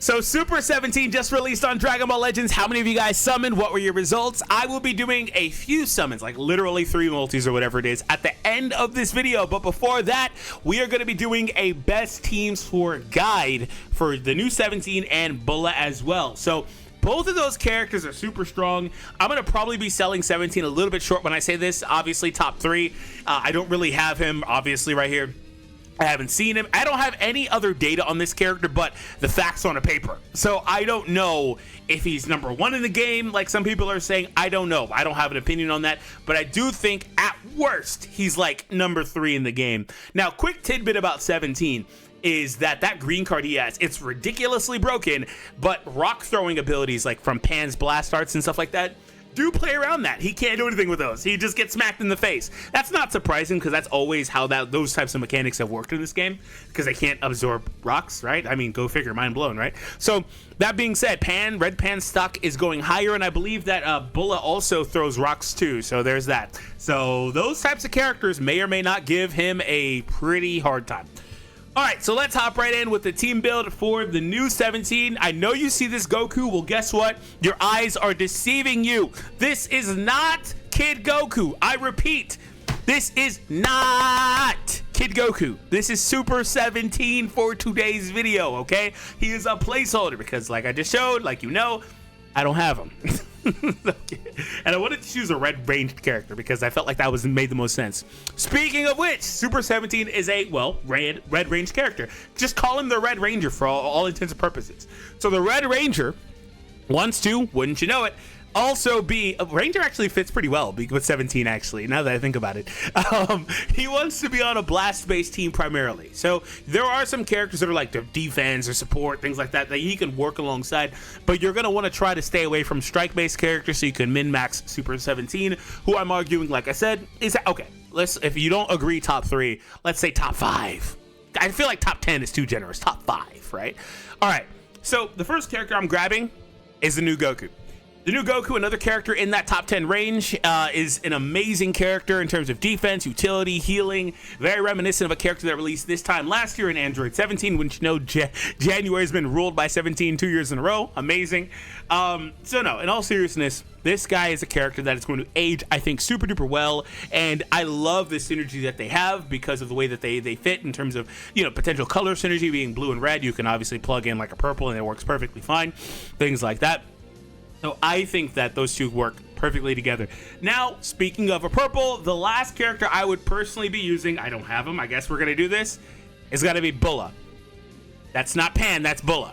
So Super 17 just released on Dragon Ball Legends. How many of you guys summoned? What were your results? I will be doing a few summons, like literally 3 multis or whatever it is, at the end of this video. But before that, we are going to be doing a best teams for guide for the new 17 and BULLA as well. So both of those characters are super strong. I'm going to probably be selling 17 a little bit short when I say this. Obviously, top 3. I don't really have him, obviously, right here. I haven't seen him. I don't have any other data on this character but the facts on a paper. So I don't know if he's number 1 in the game, like some people are saying. I don't know. I don't have an opinion on that. But I do think, at worst, he's like number 3 in the game. Now, quick tidbit about 17 is that green card he has, it's ridiculously broken, but rock throwing abilities like from Pan's blast arts and stuff like that do play around that. He can't do anything with those. He just gets smacked in the face. That's not surprising because that's always how those types of mechanics have worked in this game, because they can't absorb rocks, right? I mean, go figure, mind blown, right? So that being said, Red Pan's stock is going higher, and I believe that BULLA also throws rocks too, so there's that. So those types of characters may or may not give him a pretty hard time. All right, so let's hop right in with the team build for the new 17. I know you see this Goku. Well, guess what? Your eyes are deceiving you. This is not Kid Goku. I repeat, this is not Kid Goku. This is Super 17 for today's video, okay? He is a placeholder because, like I just showed, like you know, I don't have him. Okay. And I wanted to choose a red ranged character because I felt like that made the most sense. Speaking of which, Super 17 is a, well, red ranged character. Just call him the Red Ranger for all intents and purposes. So the Red Ranger wants to, wouldn't you know it, also be Ranger actually fits pretty well with 17, actually, now that I think about it. He wants to be on a blast based team primarily. So there are some characters that are like the defense or support, things like that he can work alongside, but you're going to want to try to stay away from strike based characters so you can min max Super 17, who I'm arguing, like I said, is okay, if you don't agree top 3, let's say top 5. I feel like top 10 is too generous. Top 5, right? All right, so the first character I'm grabbing is the new Goku. The new Goku, another character in that top 10 range, is an amazing character in terms of defense, utility, healing. Very reminiscent of a character that released this time last year in Android 17. Wouldn't you know, January has been ruled by 17 2 years in a row. Amazing. So no, in all seriousness, this guy is a character that is going to age, I think, super duper well. And I love the synergy that they have because of the way that they fit in terms of, you know, potential color synergy being blue and red. You can obviously plug in like a purple and it works perfectly fine. Things like that. So I think that those two work perfectly together. Now, speaking of a purple, the last character I would personally be using, I don't have him, I guess we're going to do this, is got to be BULLA. That's not Pan, that's BULLA.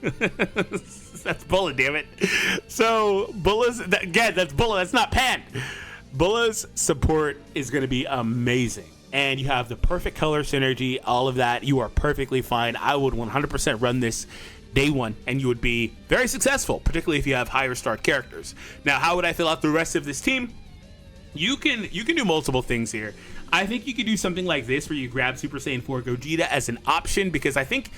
That's BULLA, damn it. So, that's BULLA, that's not Pan. BULLA's support is going to be amazing. And you have the perfect color synergy, all of that. You are perfectly fine. I would 100% run this day 1 and you would be very successful, particularly if you have higher start characters. Now, how would I fill out the rest of this team? You can do multiple things here. I think you could do something like this where you grab Super Saiyan 4 Gogeta as an option, because I think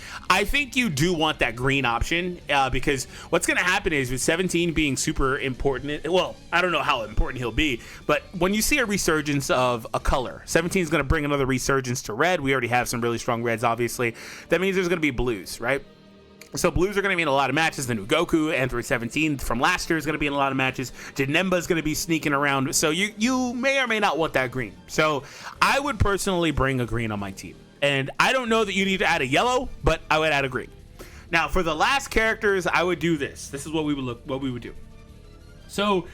you do want that green option, because what's going to happen is with 17 being super important, well, I don't know how important he'll be, but when you see a resurgence of a color, 17 is going to bring another resurgence to red. We already have some really strong reds, obviously. That means there's going to be blues, right? So blues are going to be in a lot of matches. The new Goku, Android 17 from last year, is going to be in a lot of matches. Janemba is going to be sneaking around. So you may or may not want that green. So I would personally bring a green on my team. And I don't know that you need to add a yellow, but I would add a green. Now, for the last characters, I would do this. This is what we would do. So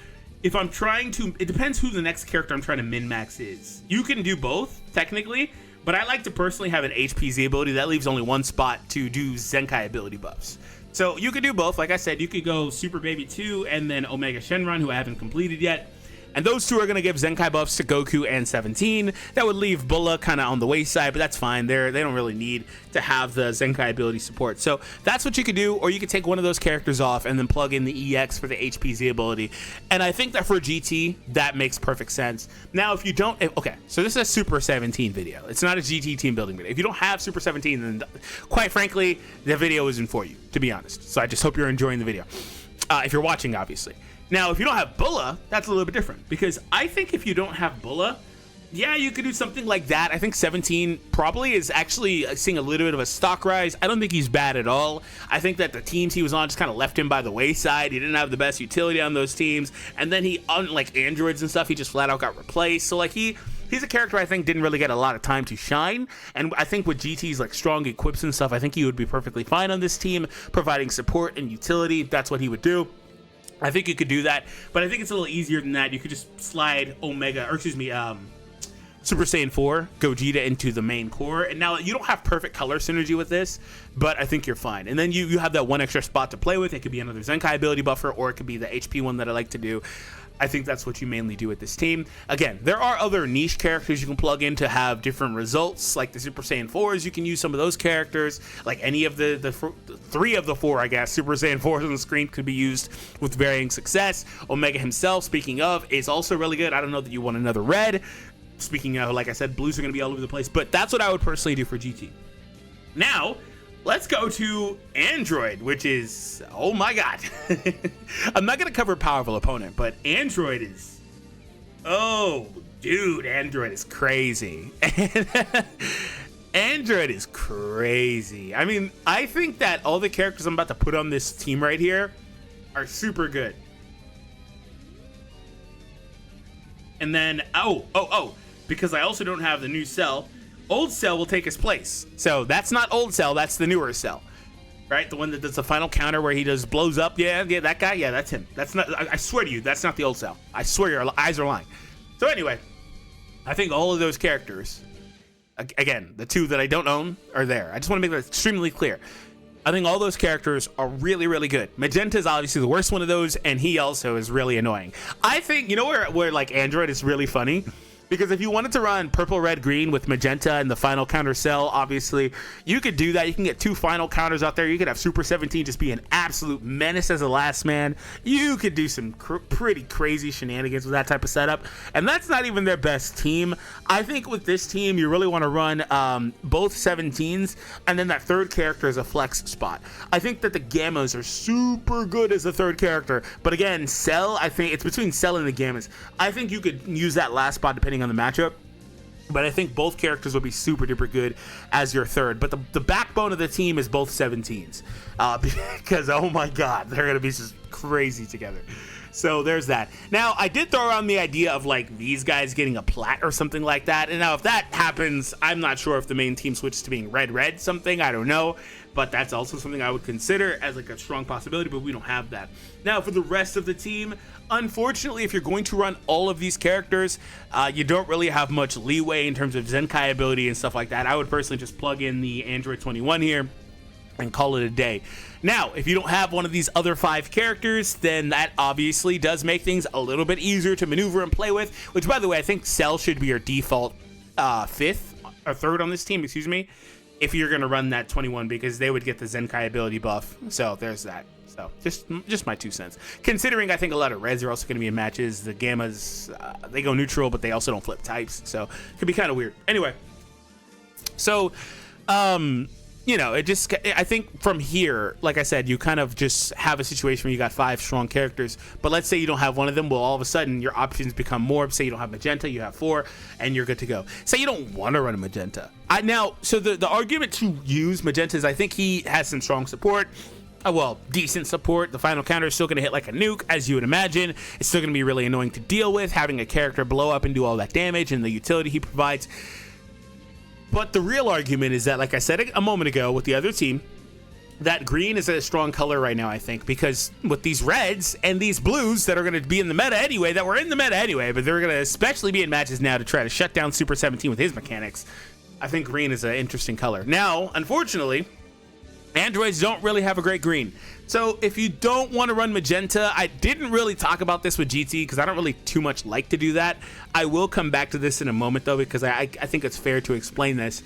if I'm trying to, it depends who the next character I'm trying to min-max is. You can do both, technically. But I like to personally have an HPZ ability that leaves only one spot to do Zenkai ability buffs. So you could do both. Like I said, you could go Super Baby 2 and then Omega Shenron, who I haven't completed yet. And those two are going to give Zenkai buffs to Goku and 17. That would leave BULLA kind of on the wayside, but that's fine. They don't really need to have the Zenkai ability support. So that's what you could do, or you could take one of those characters off and then plug in the EX for the HPZ ability. And I think that for GT, that makes perfect sense. Now, if you don't, okay, so this is a Super 17 video. It's not a GT team building video. If you don't have Super 17, then quite frankly, the video isn't for you, to be honest. So I just hope you're enjoying the video. If you're watching, obviously. Now, if you don't have BULLA, that's a little bit different, because I think if you don't have BULLA, Yeah, you could do something like that. I think 17 probably is actually seeing a little bit of a stock rise. I don't think he's bad at all. I think that the teams he was on just kind of left him by the wayside. He didn't have the best utility on those teams. And then he, like androids and stuff, he just flat out got replaced. So like he's a character I think didn't really get a lot of time to shine. And I think with GT's like strong equips and stuff, I think he would be perfectly fine on this team, providing support and utility. That's what he would do. I think you could do that, but I think it's a little easier than that. You could just slide Super Saiyan 4 Gogeta into the main core, and now you don't have perfect color synergy with this, but I think you're fine. And then you have that one extra spot to play with. It could be another Zenkai ability buffer, or it could be the HP one that I like to do. I think that's what you mainly do with this team. Again, there are other niche characters you can plug in to have different results, like the Super Saiyan 4s. You can use some of those characters, like any of the 3 of the 4, I guess, Super Saiyan 4s on the screen could be used with varying success. Omega himself, speaking of, is also really good. I don't know that you want another red. Speaking of, like I said, blues are going to be all over the place, but that's what I would personally do for GT. Now, let's go to Android, which is, oh my god. I'm not going to cover powerful opponent, but Android is, oh, dude, Android is crazy. Android is crazy. I mean, I think that all the characters I'm about to put on this team right here are super good. And then, because I also don't have the new Cell. Old Cell will take his place. So that's not Old Cell, that's the newer Cell. Right? The one that does the final counter where he just blows up. Yeah, that guy. Yeah, that's him. That's not, I swear to you, that's not the Old Cell. I swear your eyes are lying. So anyway, I think all of those characters, again, the 2 that I don't own are there. I just want to make that extremely clear. I think all those characters are really, really good. Magenta is obviously the worst one of those, and he also is really annoying. I think, you know where like Android is really funny? Because if you wanted to run purple, red, green with Magenta and the final counter Cell, obviously, you could do that. You can get 2 final counters out there. You could have Super 17 just be an absolute menace as a last man. You could do some pretty crazy shenanigans with that type of setup. And that's not even their best team. I think with this team, you really want to run both 17s, and then that third character is a flex spot. I think that the Gammas are super good as a third character. But again, Cell, I think it's between Cell and the Gammas. I think you could use that last spot depending on the matchup, but I think both characters will be super duper good as your third. But the backbone of the team is both 17s, because oh my god, they're gonna be just crazy together. So there's that. Now, I did throw around the idea of like these guys getting a plat or something like that, and now if that happens, I'm not sure if the main team switches to being red something, I don't know, but that's also something I would consider as like a strong possibility, but we don't have that. Now, for the rest of the team, unfortunately, if you're going to run all of these characters, you don't really have much leeway in terms of Zenkai ability and stuff like that. I would personally just plug in the Android 21 here and call it a day. Now, if you don't have one of these other 5 characters, then that obviously does make things a little bit easier to maneuver and play with, which, by the way, I think Cell should be your default 5th or 3rd on this team, excuse me, if you're going to run that 21, because they would get the Zenkai ability buff. So there's that. So just my 2 cents. Considering I think a lot of reds are also going to be in matches. The Gammas, they go neutral, but they also don't flip types. So it could be kind of weird. Anyway, so you know, I think from here, like I said, you kind of just have a situation where you got 5 strong characters, but let's say you don't have one of them. Well, all of a sudden your options become more. Say you don't have Magenta, you have 4, and you're good to go. Say you don't want to run a Magenta. So the argument to use Magenta is I think he has some strong support. Well, decent support. The final counter is still going to hit like a nuke, as you would imagine. It's still going to be really annoying to deal with, having a character blow up and do all that damage, and the utility he provides. But the real argument is that, like I said a moment ago with the other team, that green is a strong color right now, I think, because with these reds and these blues that are going to be in the meta anyway, that were in the meta anyway, but they're going to especially be in matches now to try to shut down Super 17 with his mechanics, I think green is an interesting color. Now, unfortunately, androids don't really have a great green. So if you don't want to run Magenta, I didn't really talk about this with GT because I don't really too much like to do that. I will come back to this in a moment though, because I think it's fair to explain this.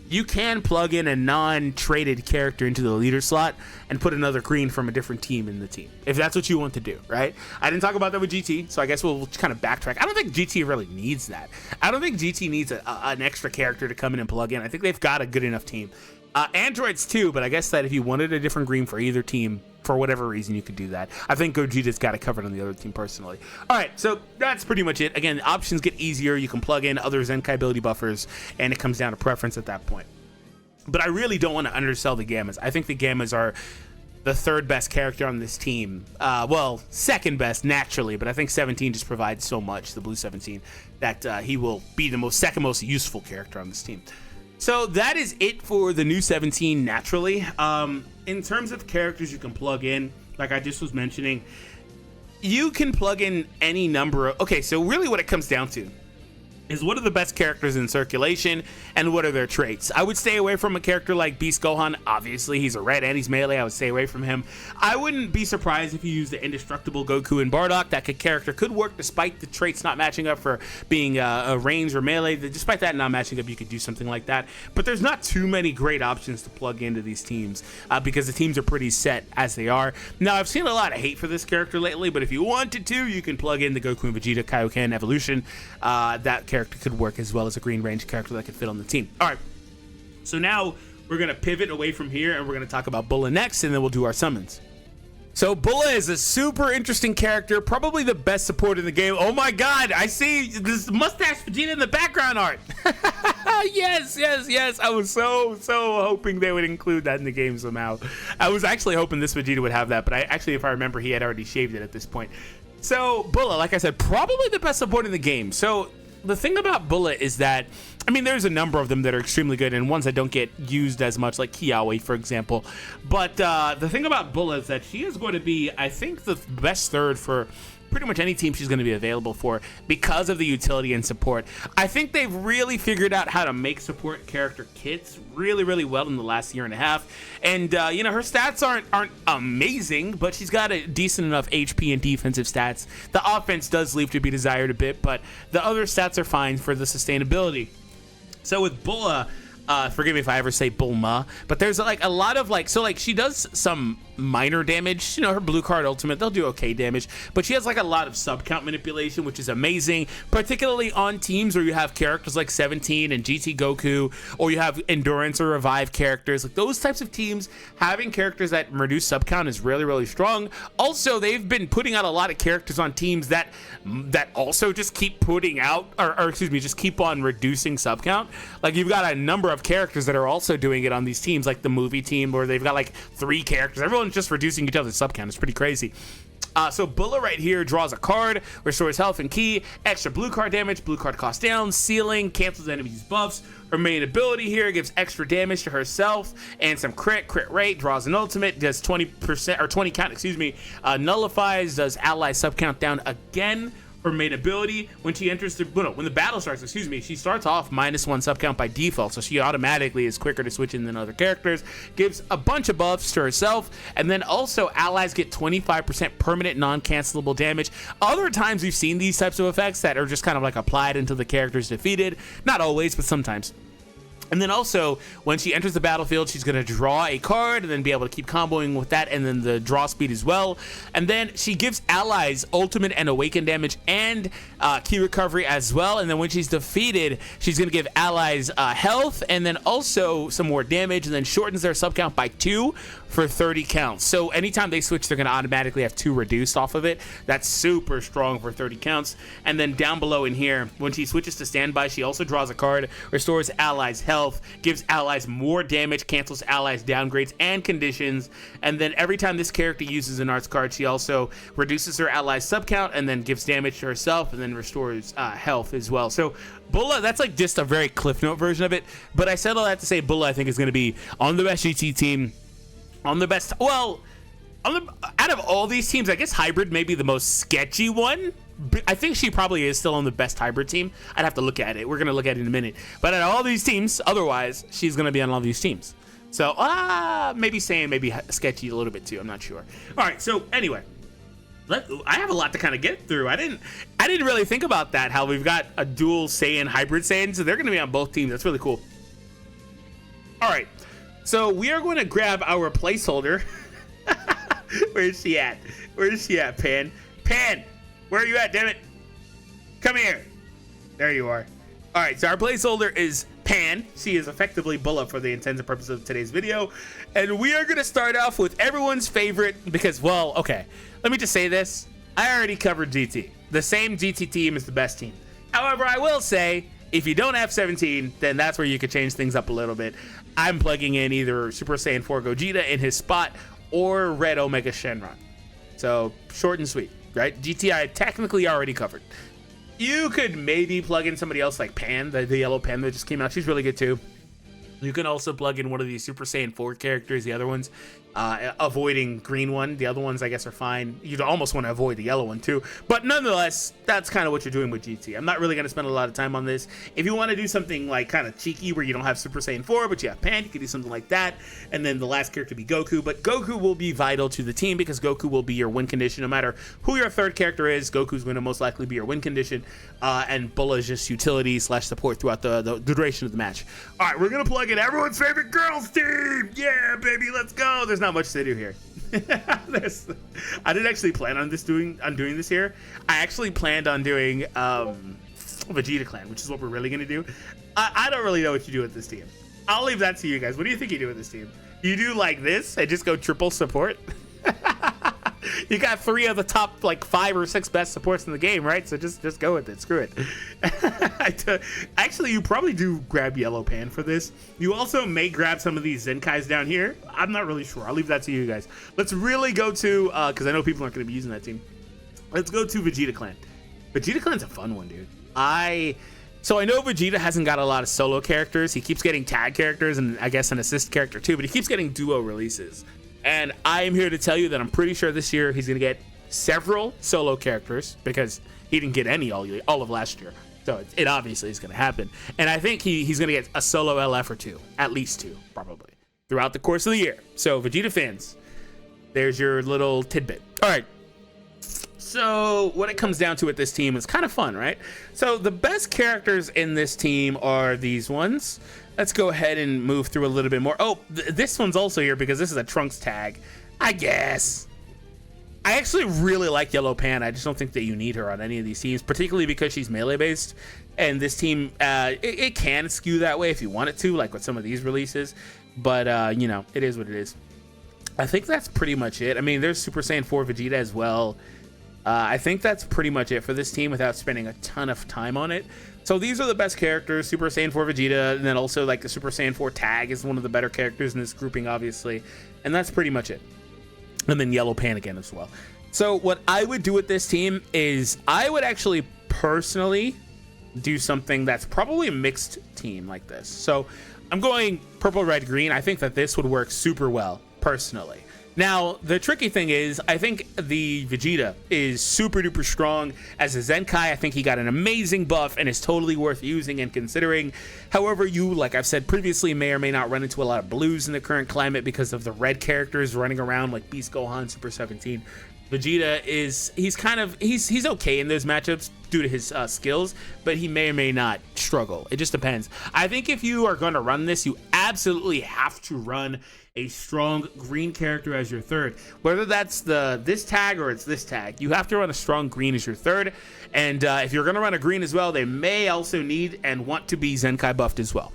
You can plug in a non-traded character into the leader slot and put another green from a different team in the team, if that's what you want to do, right? I didn't talk about that with GT, so I guess we'll kind of backtrack. I don't think GT really needs that. I don't think GT needs an extra character to come in and plug in. I think they've got a good enough team. Androids too, but I guess that if you wanted a different green for either team, for whatever reason, you could do that. I think Gogeta's got it covered on the other team personally. All right, so that's pretty much it. Again, options get easier. You can plug in other Zenkai ability buffers, and it comes down to preference at that point. But I really don't want to undersell the Gammas. I think the Gammas are the third best character on this team. Well, second best naturally, but I think 17 just provides so much, the blue 17, that he will be the second most useful character on this team. So that is it for the new 17 naturally. In terms of characters you can plug in, like I just was mentioning, you can plug in any number of... Okay, so really what it comes down to is what are the best characters in circulation and what are their traits. I would stay away from a character like Beast Gohan. Obviously, he's a red and he's melee. I would stay away from him. I wouldn't be surprised if you use the indestructible Goku and Bardock. That character could work despite the traits not matching up for being a range or melee. Despite that not matching up, you could do something like that. But there's not too many great options to plug into these teams because the teams are pretty set as they are. Now, I've seen a lot of hate for this character lately, but if you wanted to, you can plug in the Goku and Vegeta Kaioken evolution. That character could work as well as a green range character that could fit on the team. All right, so now we're gonna pivot away from here and we're gonna talk about BULLA next, and then we'll do our summons. So BULLA is a super interesting character, probably the best support in the game. Oh my god, I see this mustache Vegeta in the background art. yes. I was so hoping they would include that in the game somehow. I was actually hoping this Vegeta would have that, but if I remember, he had already shaved it at this point. So BULLA, like I said, probably the best support in the game. So the thing about BULLA is that, I mean, there's a number of them that are extremely good and ones that don't get used as much, like Kiawe, for example. But the thing about BULLA is that she is going to be, I think, the best third for pretty much any team she's going to be available for because of the utility and support. I think they've really figured out how to make support character kits really well in the last year and a half. And you know, her stats aren't amazing, but she's got a decent enough HP and defensive stats. The offense does leave to be desired a bit, but the other stats are fine for the sustainability. So with BULLA, forgive me if I ever say Bulma, but there's like a lot of she does some minor damage. You know, her blue card ultimate, they'll do okay damage, but she has like a lot of sub count manipulation, which is amazing, particularly on teams where you have characters like 17 and GT Goku, or you have endurance or revive characters. Like those types of teams, having characters that reduce sub count is really strong. Also, they've been putting out a lot of characters on teams that also just keep putting out, or excuse me, just keep on reducing sub count. Like you've got a number of characters that are also doing it on these teams, like the movie team, where they've got like 3 characters. Everyone's just reducing each other's sub count. It's pretty crazy. So BULLA right here draws a card, restores health and ki, extra blue card damage, blue card cost down, sealing, cancels enemies buffs. Her main ability here gives extra damage to herself and some crit rate, draws an ultimate, does 20% or 20 count, excuse me, nullifies, does ally sub count down again. Her main ability, when she enters when the battle starts, excuse me, she starts off -1 sub count by default, so she automatically is quicker to switch in than other characters, gives a bunch of buffs to herself, and then also allies get 25% permanent non-cancelable damage. Other times we've seen these types of effects that are just kind of like applied until the character's defeated. Not always, but sometimes. And then also, when she enters the battlefield, she's going to draw a card and then be able to keep comboing with that, and then the draw speed as well. And then she gives allies ultimate and awaken damage and ki recovery as well. And then when she's defeated, she's going to give allies health and then also some more damage, and then shortens their sub count by 2 for 30 counts. So anytime they switch, they're going to automatically have 2 reduced off of it. That's super strong for 30 counts. And then down below in here, when she switches to standby, she also draws a card, restores allies health, gives allies more damage, cancels allies downgrades and conditions. And then every time this character uses an arts card, she also reduces her allies sub count and then gives damage to herself and then restores health as well. So BULLA, that's like just a very Cliff Note version of it. But I said all that to say BULLA, I think, is going to be on the best GT team. On the best, well, out of all these teams, I guess Hybrid may be the most sketchy one. I think she probably is still on the best Hybrid team. I'd have to look at it. We're going to look at it in a minute. But out of all these teams, otherwise, she's going to be on all these teams. So, maybe Saiyan, maybe sketchy a little bit too. I'm not sure. All right, so anyway, I have a lot to kind of get through. I didn't really think about that, how we've got a dual Saiyan, Hybrid Saiyan. So they're going to be on both teams. That's really cool. All right. So we are going to grab our placeholder. Where is she at? Where is she at, Pan? Pan! Where are you at, damn it? Come here. There you are. All right, so our placeholder is Pan. She is effectively Bulma for the intents and purposes of today's video. And we are going to start off with everyone's favorite because, well, okay, let me just say this. I already covered GT. The same GT team is the best team. However, I will say, if you don't have 17, then that's where you could change things up a little bit. I'm plugging in either Super Saiyan 4 Gogeta in his spot or Red Omega Shenron. So, short and sweet, right? GT I technically already covered. You could maybe plug in somebody else like Pan, the yellow Pan that just came out. She's really good too. You can also plug in one of these Super Saiyan 4 characters, the other ones, avoiding green one. The other ones, I guess, are fine. You'd almost want to avoid the yellow one too. But nonetheless, that's kind of what you're doing with GT. I'm not really going to spend a lot of time on this. If you want to do something like kind of cheeky where you don't have Super Saiyan 4, but you have Pan, you could do something like that. And then the last character be Goku. But Goku will be vital to the team because Goku will be your win condition. No matter who your third character is, Goku's going to most likely be your win condition. And BULLA is just utility / support throughout the duration of the match. All right, we're going to plug in everyone's favorite girls team. Yeah, baby, let's go. There's not much to do here. I didn't actually plan on doing this here. I actually planned on doing Vegeta Clan, which is what we're really going to do. I don't really know what you do with this team. I'll leave that to you guys. What do you think you do with this team? You do like this and just go triple support? You got 3 of the top like 5 or 6 best supports in the game, right? So just go with it. Screw it. Actually, you probably do grab Yellow Pan for this. You also may grab some of these Zenkais down here. I'm not really sure. I'll leave that to you guys. Let's really go to, because I know people aren't going to be using that team. Let's go to Vegeta Clan. Vegeta Clan's a fun one, dude. So I know Vegeta hasn't got a lot of solo characters. He keeps getting tag characters and I guess an assist character too, but he keeps getting duo releases. And I am here to tell you that I'm pretty sure this year he's going to get several solo characters because he didn't get any all of last year. So it obviously is going to happen. And I think he's going to get a solo LF or 2, at least 2, probably, throughout the course of the year. So Vegeta fans, there's your little tidbit. All right. So what it comes down to with this team is kind of fun, right? So the best characters in this team are these ones. Let's go ahead and move through a little bit more. Oh, this one's also here because this is a Trunks tag, I guess. I actually really like Yellow Pan. I just don't think that you need her on any of these teams, particularly because she's melee based. And this team, it can skew that way if you want it to, like with some of these releases. But, you know, it is what it is. I think that's pretty much it. I mean, there's Super Saiyan 4 Vegeta as well. I think that's pretty much it for this team without spending a ton of time on it. So these are the best characters, Super Saiyan 4 Vegeta, and then also like the Super Saiyan 4 tag is one of the better characters in this grouping, obviously. And that's pretty much it. And then Yellow Pan again as well. So what I would do with this team is I would actually personally do something that's probably a mixed team like this. So I'm going purple, red, green. I think that this would work super well, personally. Now, the tricky thing is, I think the Vegeta is super duper strong as a Zenkai. I think he got an amazing buff and is totally worth using and considering. However, you, like I've said previously, may or may not run into a lot of blues in the current climate because of the red characters running around like Beast Gohan, Super 17. Vegeta he's okay in those matchups due to his skills, but he may or may not struggle. It just depends. I think if you are going to run this, you absolutely have to run a strong green character as your third, whether that's this tag or it's this tag. You have to run a strong green as your third, and if you're going to run a green as well, they may also need and want to be Zenkai buffed as well.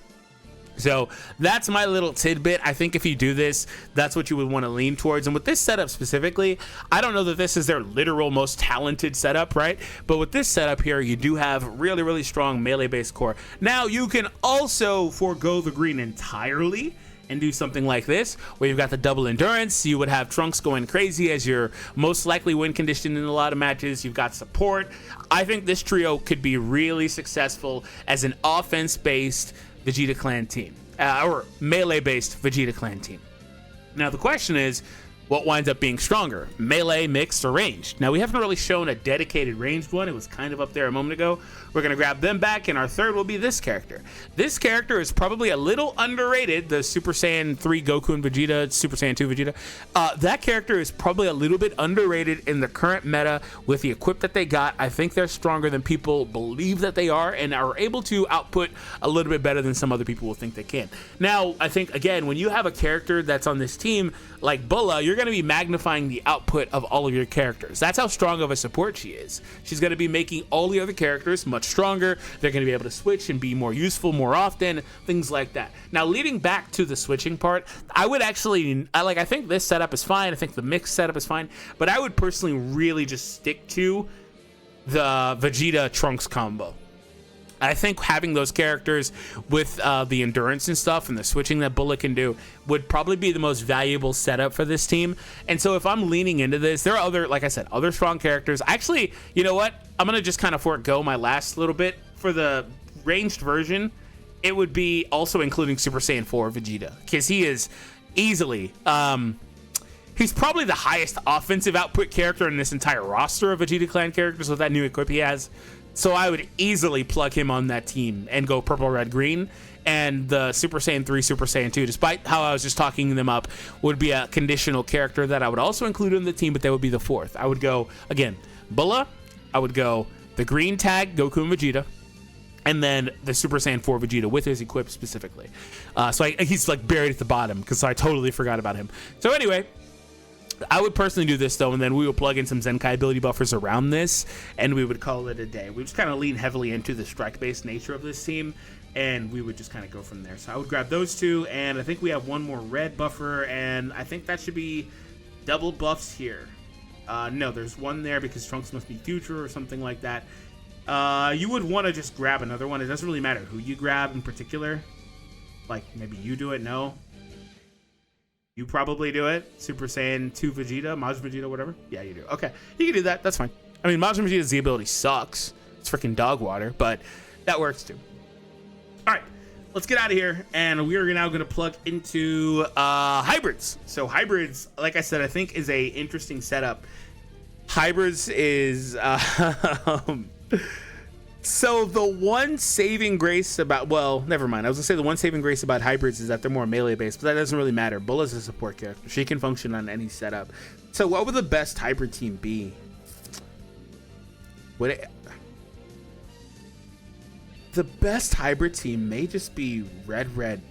So that's my little tidbit. I think if you do this, that's what you would want to lean towards. And with this setup specifically, I don't know that this is their literal most talented setup, right? But with this setup here, you do have really, really strong melee-based core. Now, you can also forego the green entirely and do something like this, where you've got the double endurance. You would have Trunks going crazy as your most likely win condition in a lot of matches. You've got support. I think this trio could be really successful as an offense-based Vegeta Clan team, or melee-based Vegeta Clan team. Now the question is, what winds up being stronger, melee, mixed, or ranged? Now we haven't really shown a dedicated ranged one. It was kind of up there a moment ago. We're gonna grab them back, and our third will be this character. This character is probably a little underrated, the Super Saiyan 3 Goku and Vegeta, Super Saiyan 2 Vegeta. That character is probably a little bit underrated in the current meta with the equip that they got. I think they're stronger than people believe that they are, and are able to output a little bit better than some other people will think they can. Now, I think, again, when you have a character that's on this team like BULLA, you're going to be magnifying the output of all of your characters. That's how strong of a support she is. She's going to be making all the other characters much stronger. They're going to be able to switch and be more useful more often, things like that. Now, leading back to the switching part, I would actually, I think this setup is fine. I think the mix setup is fine, but I would personally really just stick to the Vegeta Trunks combo. I think having those characters with the endurance and stuff and the switching that BULLA can do would probably be the most valuable setup for this team. And so if I'm leaning into this, there are other, like I said, other strong characters. Actually, you know what? I'm going to just kind of forego my last little bit. For the ranged version, it would be also including Super Saiyan 4 Vegeta, because he is easily... he's probably the highest offensive output character in this entire roster of Vegeta Clan characters with that new equip he has. So I would easily plug him on that team and go purple, red, green. And the Super Saiyan 3, Super Saiyan 2, despite how I was just talking them up, would be a conditional character that I would also include in the team, but they would be the fourth. I would go, again, BULLA. I would go the green tag, Goku and Vegeta. And then the Super Saiyan 4 Vegeta with his equip specifically. He's like buried at the bottom because I totally forgot about him. So anyway... I would personally do this though, and then we would plug in some Zenkai ability buffers around this, and we would call it a day. We just kind of lean heavily into the strike-based nature of this team, and we would just kind of go from there. So I would grab those two, and I think we have one more red buffer, and I think that should be double buffs here. No, there's one there because Trunks must be future or something like that. You would want to just grab another one. It doesn't really matter who you grab in particular. Like, maybe you do it, no? You probably do it. Super Saiyan 2 Vegeta, Majin Vegeta, whatever. Yeah, you do. Okay, you can do that. That's fine. I mean, Majin Vegeta's Z ability sucks. It's freaking dog water, but that works too. All right, let's get out of here, and we are now going to plug into hybrids. So hybrids, like I said, I think is a interesting setup. Hybrids is so the one saving grace about, well, never mind. I was gonna say the one saving grace about hybrids is that they're more melee based, but that doesn't really matter. BULLA's a support character. She can function on any setup. So what would the best hybrid team be? The best hybrid team may just be red, red,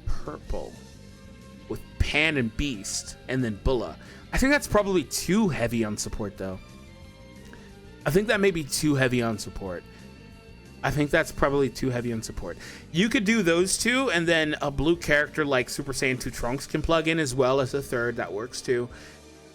purple with Pan and Beast and then BULLA. I think that's probably too heavy on support though. I think that may be too heavy on support. I think that's probably too heavy on support. You could do those two, and then a blue character like Super Saiyan 2 Trunks can plug in as well as a third. That works too.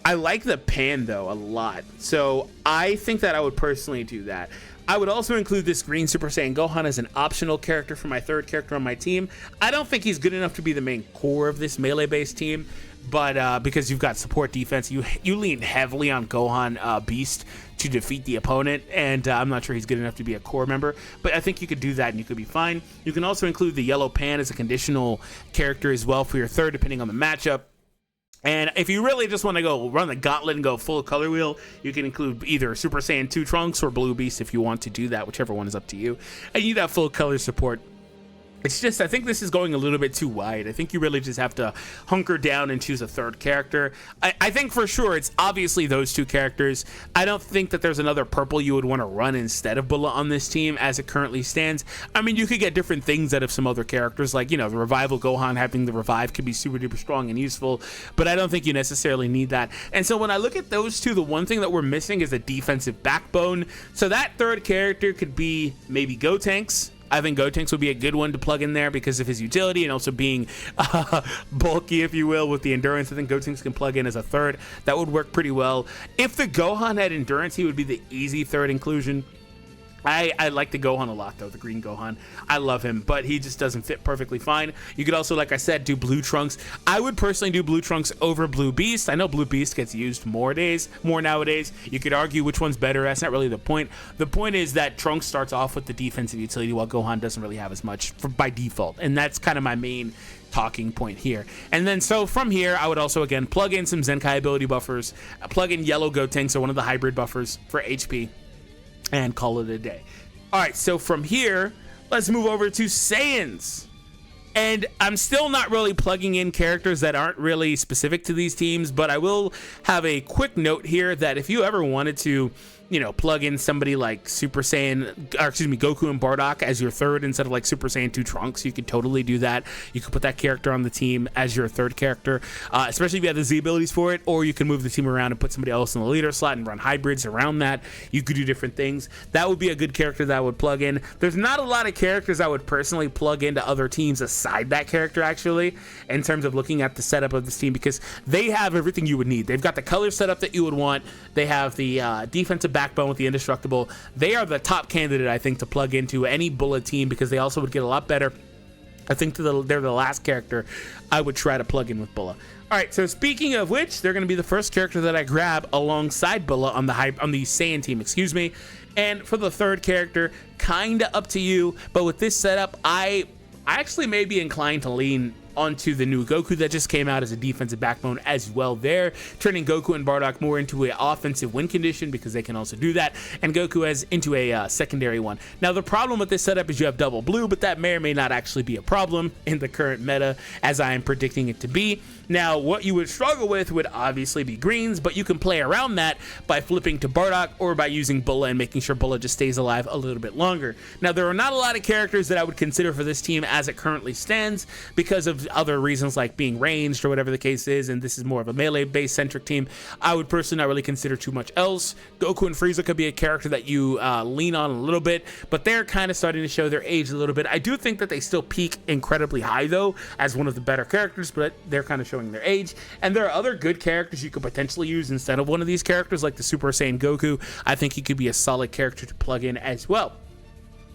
I like the Pan though a lot, so I think that I would personally do that. I would also include this green Super Saiyan Gohan as an optional character for my third character on my team. I don't think he's good enough to be the main core of this melee-based team, but because you've got support defense, you lean heavily on Gohan Beast to defeat the opponent, and I'm not sure he's good enough to be a core member, but I think you could do that and you could be fine. You can also include the yellow Pan as a conditional character as well for your third, depending on the matchup. And if you really just want to go run the gauntlet and go full color wheel, you can include either Super Saiyan 2 Trunks or Blue Beast if you want to do that, whichever one is up to you. And you'd have full color support. It's just, I think this is going a little bit too wide. I think you really just have to hunker down and choose a third character. I think for sure it's obviously those two characters. I don't think that there's another purple you would want to run instead of BULLA on this team as it currently stands. I mean, you could get different things out of some other characters, like, you know, the Revival Gohan having the revive could be super duper strong and useful, but I don't think you necessarily need that. And so when I look at those two, the one thing that we're missing is a defensive backbone. So that third character could be maybe Gotenks. I think Gotenks would be a good one to plug in there because of his utility and also being bulky, if you will, with the endurance. I think Gotenks can plug in as a third. That would work pretty well. If the Gohan had endurance, he would be the easy third inclusion. I like the Gohan a lot, though, the green Gohan. I love him, but he just doesn't fit perfectly fine. You could also, like I said, do Blue Trunks. I would personally do Blue Trunks over Blue Beast. I know Blue Beast gets used more nowadays. You could argue which one's better. That's not really the point. The point is that Trunks starts off with the defensive utility while Gohan doesn't really have as much by default, and that's kind of my main talking point here. And then so from here, I would also again plug in some Zenkai ability buffers, plug in yellow Gotenks, so one of the hybrid buffers for HP, and call it a day. All right, so from here, let's move over to Saiyans. And I'm still not really plugging in characters that aren't really specific to these teams, but I will have a quick note here that if you ever wanted to you know, plug in somebody like Super Saiyan, or excuse me, Goku and Bardock as your third instead of like Super Saiyan 2 Trunks. You could totally do that. You could put that character on the team as your third character, especially if you have the Z abilities for it, or you can move the team around and put somebody else in the leader slot and run hybrids around that. You could do different things. That would be a good character that I would plug in. There's not a lot of characters I would personally plug into other teams aside that character, actually, in terms of looking at the setup of this team, because they have everything you would need. They've got the color setup that you would want. They have the defensive backbone with the indestructible. They are the top candidate, I think, to plug into any BULLA team, because they also would get a lot better. I think they're the last character I would try to plug in with BULLA. All right, so speaking of which, they're going to be the first character that I grab alongside BULLA on the Saiyan team, excuse me. And for the third character, kind of up to you, but with this setup, I actually may be inclined to lean onto the new Goku that just came out as a defensive backbone as well there, turning Goku and Bardock more into an offensive win condition, because they can also do that, and Goku as into a secondary one. Now, the problem with this setup is you have double blue, but that may or may not actually be a problem in the current meta, as I am predicting it to be. Now, what you would struggle with would obviously be greens, but you can play around that by flipping to Bardock or by using BULLA and making sure BULLA just stays alive a little bit longer. Now, there are not a lot of characters that I would consider for this team as it currently stands, because of other reasons like being ranged or whatever the case is, and this is more of a melee-based centric team. I would personally not really consider too much else. Goku and Frieza could be a character that you lean on a little bit, but they're kind of starting to show their age a little bit. I do think that they still peak incredibly high, though, as one of the better characters, but they're kind of showing their age. And there are other good characters you could potentially use instead of one of these characters, like the Super Saiyan Goku. I think he could be a solid character to plug in as well.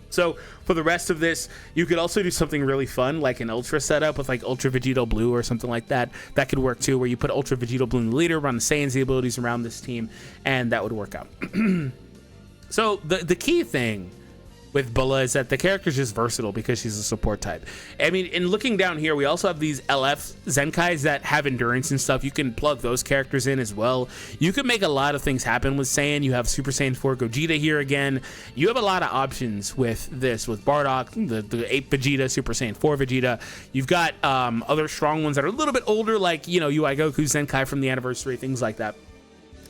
So for the rest of this, you could also do something really fun, like an Ultra setup with like Ultra Vegeta Blue or something like that. That could work too, where you put Ultra Vegeta Blue in the leader, run the Saiyan Z abilities around this team, and that would work out. So the key thing with BULLA is that the character is just versatile because she's a support type. I mean, in looking down here, we also have these LF Zenkais that have endurance and stuff. You can plug those characters in as well. You can make a lot of things happen with Saiyan. You have Super Saiyan 4 Gogeta here again. You have a lot of options with this, with Bardock, the 8 Vegeta, Super Saiyan 4 Vegeta. You've got other strong ones that are a little bit older, like, you know, UI Goku Zenkai from the anniversary, things like that.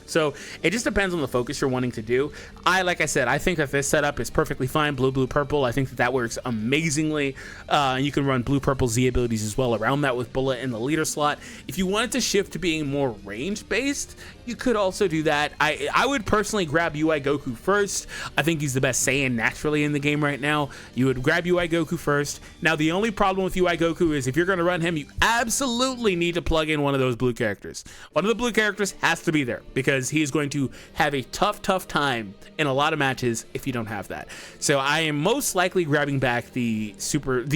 So it just depends on the focus you're wanting to do. Like I said, I think that this setup is perfectly fine. Blue, blue, purple. I think that works amazingly. You can run blue, purple Z abilities as well around that with BULLA in the leader slot. If you wanted to shift to being more range based, you could also do that. I would personally grab UI Goku first. I think he's the best Saiyan naturally in the game right now. You would grab UI Goku first. Now, the only problem with UI Goku is if you're going to run him, you absolutely need to plug in one of those blue characters. One of the blue characters has to be there, because he is going to have a tough time in a lot of matches if you don't have that. So I am most likely grabbing back the Goku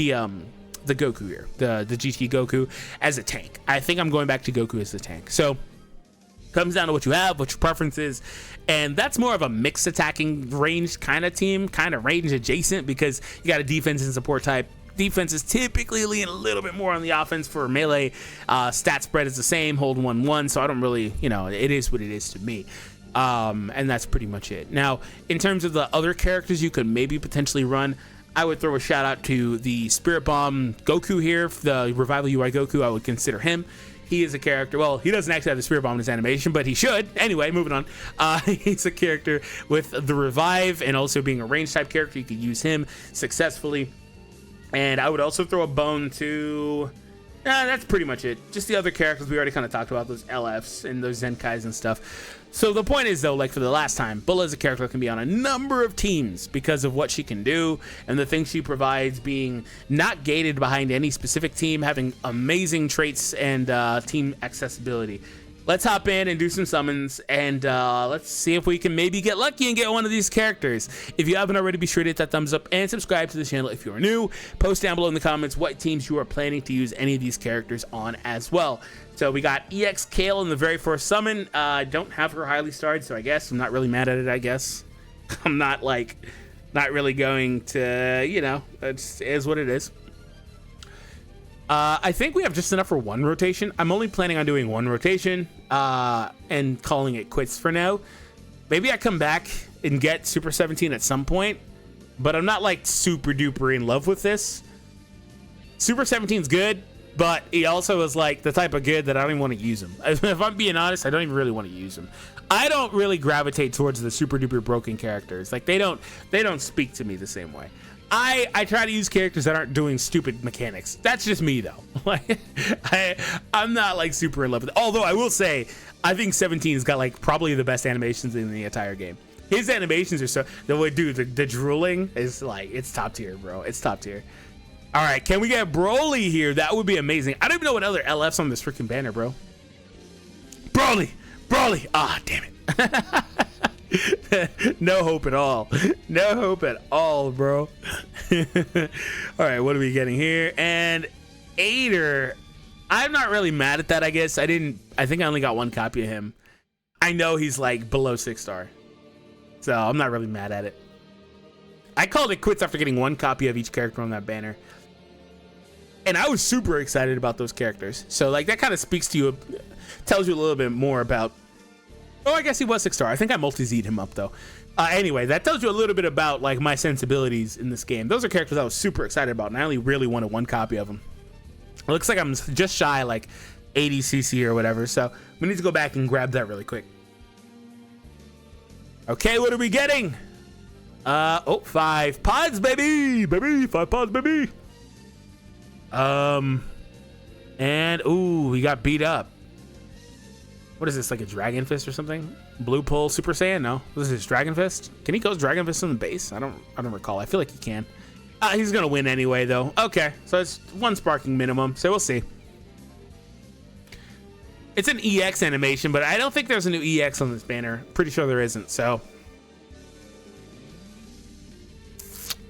here, the GT Goku as a tank. I think I'm going back to Goku as the tank. So comes down to what you have, what your preference is, and that's more of a mixed attacking range kind of team, kind of range adjacent, because you got a defense and support type. Defense is typically leaning a little bit more on the offense. For melee, stat spread is the same, hold 1-1, so I don't really, you know, it is what it is to me. And that's pretty much it. Now, in terms of the other characters you could maybe potentially run, I would throw a shout out to the Spirit Bomb Goku here, the Revival UI Goku. I would consider him. He is a character, well, he doesn't actually have the Spirit Bomb in his animation, but he should. Anyway, moving on. He's a character with the Revive, and also being a range type character, you could use him successfully. And I would also throw a bone to, that's pretty much it. Just the other characters we already kind of talked about, those LFs and those Zenkais and stuff. So the point is, though, like for the last time, BULLA is a character that can be on a number of teams because of what she can do and the things she provides, being not gated behind any specific team, having amazing traits and team accessibility. Let's hop in and do some summons, and let's see if we can maybe get lucky and get one of these characters. If you haven't already, be sure to hit that thumbs up and subscribe to the channel if you are new. Post down below in the comments what teams you are planning to use any of these characters on as well. So we got EX Kale in the very first summon. I don't have her highly starred, so I guess I'm not really mad at it, I guess. I'm not really going to, you know, it is what it is. I think we have just enough for one rotation. I'm only planning on doing one rotation and calling it quits for now. Maybe I come back and get Super 17 at some point, but I'm not like super duper in love with this. Super 17's good, but he also is like the type of good that I don't even want to use him. If I'm being honest, I don't even really want to use him. I don't really gravitate towards the super duper broken characters. Like they don't speak to me the same way. I try to use characters that aren't doing stupid mechanics. That's just me though. Like I'm not like super in love with it. Although I will say, I think 17's got like probably the best animations in the entire game. His animations are so, the drooling is like, it's top tier, bro. It's top tier. All right, can we get Broly here? That would be amazing. I don't even know what other LF's on this freaking banner, bro. Broly. Ah, damn it. No hope at all. No hope at all, bro. All right, what are we getting here? And Aider, I'm not really mad at that, I guess. I think I only got one copy of him. I know he's like below 6-star, so I'm not really mad at it. I called it quits after getting one copy of each character on that banner. And I was super excited about those characters. So like that kind of speaks to you, tells you a little bit more about, oh, I guess he was 6-star. I think I multi-Z'd him up though. Anyway, that tells you a little bit about like my sensibilities in this game. Those are characters I was super excited about, and I only really wanted one copy of them. It looks like I'm just shy like 80 CC or whatever, so we need to go back and grab that really quick. Okay, what are we getting? 5 pods, baby, 5 pods, baby. And ooh, he got beat up. What is this, like a Dragon Fist or something? Blue Pull Super Saiyan? No, this is Dragon Fist. Can he go Dragon Fist on the base? I don't recall. I feel like he can. He's gonna win anyway though. Okay, so it's 1 sparking minimum, so we'll see. It's an EX animation, but I don't think there's a new EX on this banner. Pretty sure there isn't, so.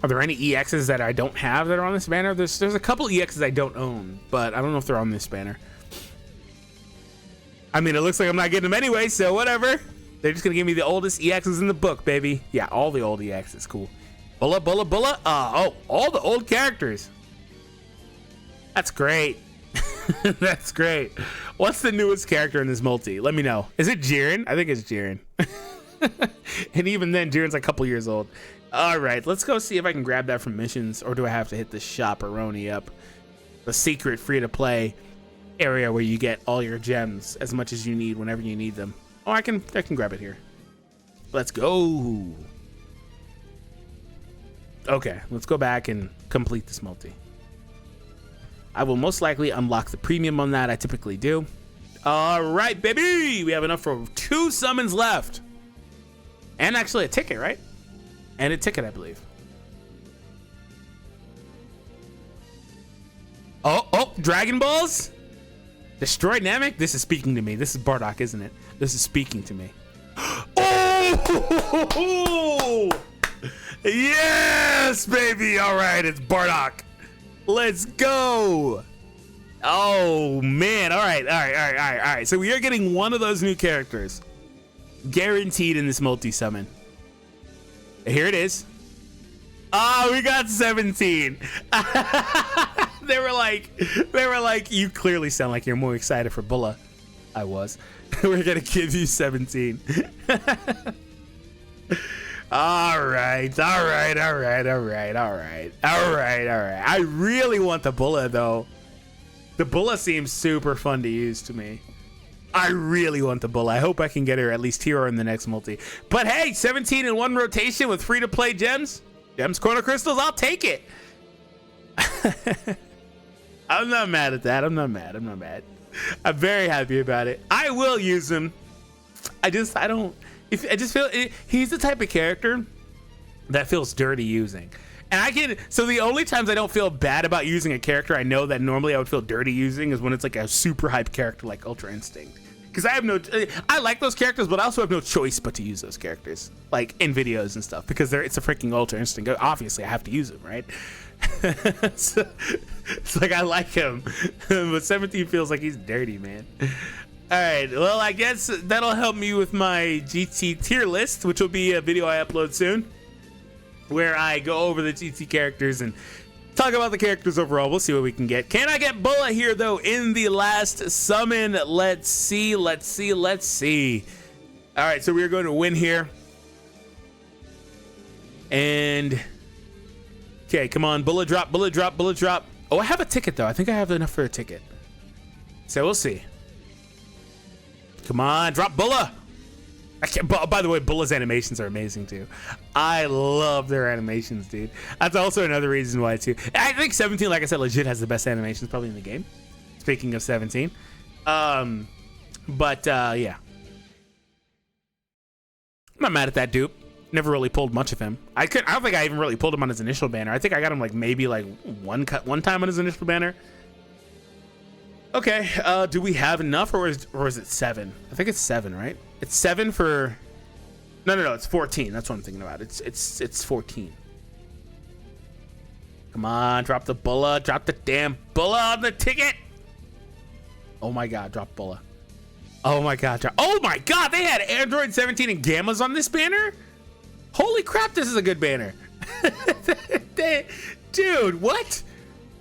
Are there any EXs that I don't have that are on this banner? There's a couple EXs I don't own, but I don't know if they're on this banner. I mean, it looks like I'm not getting them anyway, so whatever. They're just gonna give me the oldest EXs in the book, baby. Yeah, all the old EXs, cool. Bulla. Oh, all the old characters. That's great. That's great. What's the newest character in this multi? Let me know. Is it Jiren? I think it's Jiren. And even then, Jiren's like a couple years old. All right, let's go see if I can grab that from missions, or do I have to hit the Shop-a-Roni up? The secret free-to-play area where you get all your gems as much as you need whenever you need them. Oh, I can grab it here. Let's go. Okay, let's go back and complete this multi. I will most likely unlock the premium on that. I typically do. All right, baby. We have enough for 2 summons left. And actually a ticket, right? And a ticket, I believe. Oh, Dragon Balls? Destroy Namek? This is speaking to me. This is Bardock, isn't it? This is speaking to me. Oh! Yes, baby. All right, it's Bardock. Let's go. Oh, man. All right. So we are getting one of those new characters. Guaranteed in this multi-summon. Here it is. Oh, we got 17. They were like, you clearly sound like you're more excited for Bulla. I was. We're gonna give you 17. All right. I really want the Bulla though. The Bulla seems super fun to use to me. I really want the Bulla. I hope I can get her at least here or in the next multi. But hey, 17 in 1 rotation with free to play gems. Gems, Chrono Crystals, I'll take it. I'm not mad at that. I'm not mad. I'm very happy about it. I will use him. I just feel he's the type of character that feels dirty using. And so the only times I don't feel bad about using a character I know that normally I would feel dirty using is when it's like a super hype character like Ultra Instinct. Because I like those characters, but I also have no choice but to use those characters, like in videos and stuff, because it's a freaking Ultra Instinct. Obviously, I have to use them, right? So, it's like I like him, but 17 feels like he's dirty, man. All right, well, I guess that'll help me with my GT tier list, which will be a video I upload soon, where I go over the GT characters and talk about the characters overall. We'll see what we can get. Can I get Bulla here though in the last summon? Let's see. All right, so we're going to win here. And okay, come on, Bulla drop. Oh, I have a ticket though. I think I have enough for a ticket. So we'll see. Come on, drop Bulla. I can't, by the way, Bulla's animations are amazing too. I love their animations, dude. That's also another reason why too. I think 17, like I said, legit has the best animations probably in the game. Speaking of 17. Yeah. I'm not mad at that dupe. Never really pulled much of him. I don't think I even really pulled him on his initial banner. I think I got him like maybe like one time on his initial banner. Okay, do we have enough or is it 7? I think it's 7, right? It's 7 for... No, it's 14. That's what I'm thinking about. It's 14. Come on, drop the Bulla. Drop the damn Bulla on the ticket. Oh my god, drop Bulla. Oh my god, oh my god, they had Android 17 and Gammas on this banner? Holy crap, this is a good banner. Dude, what?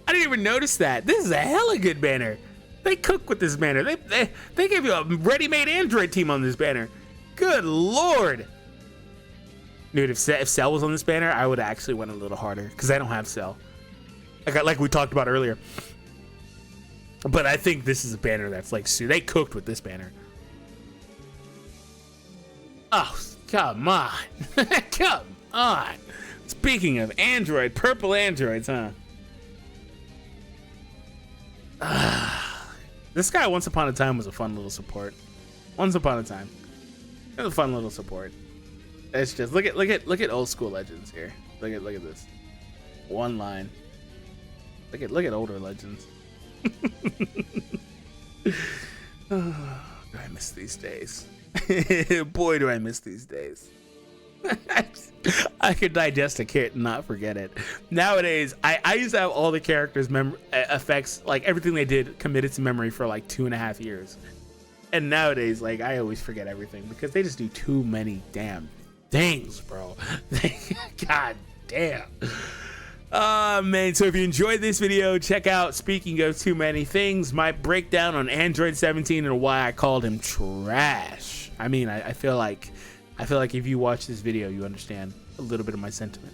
I didn't even notice that. This is a hella good banner. They cook with this banner. They gave you a ready-made Android team on this banner. Good lord. Dude, if Cell was on this banner, I would actually went a little harder because I don't have Cell. Like we talked about earlier. But I think this is a banner that's like, they cooked with this banner. Oh, come on. Come on. Speaking of Android, purple Androids, huh? This guy, Once Upon a Time, was a fun little support. Once Upon a Time. It was a fun little support. It's just, look at old school legends here. Look at this. One line. Look at older legends. Oh, do I miss these days? Boy, do I miss these days. I could digest a carrot and not forget it. Nowadays, I used to have all the characters' effects, like everything they did, committed to memory for like 2.5 years. And nowadays, like, I always forget everything because they just do too many damn things, bro. God damn. Man, so if you enjoyed this video, check out, speaking of too many things, my breakdown on Android 17 and why I called him trash. I mean, I feel like if you watch this video, you understand a little bit of my sentiment.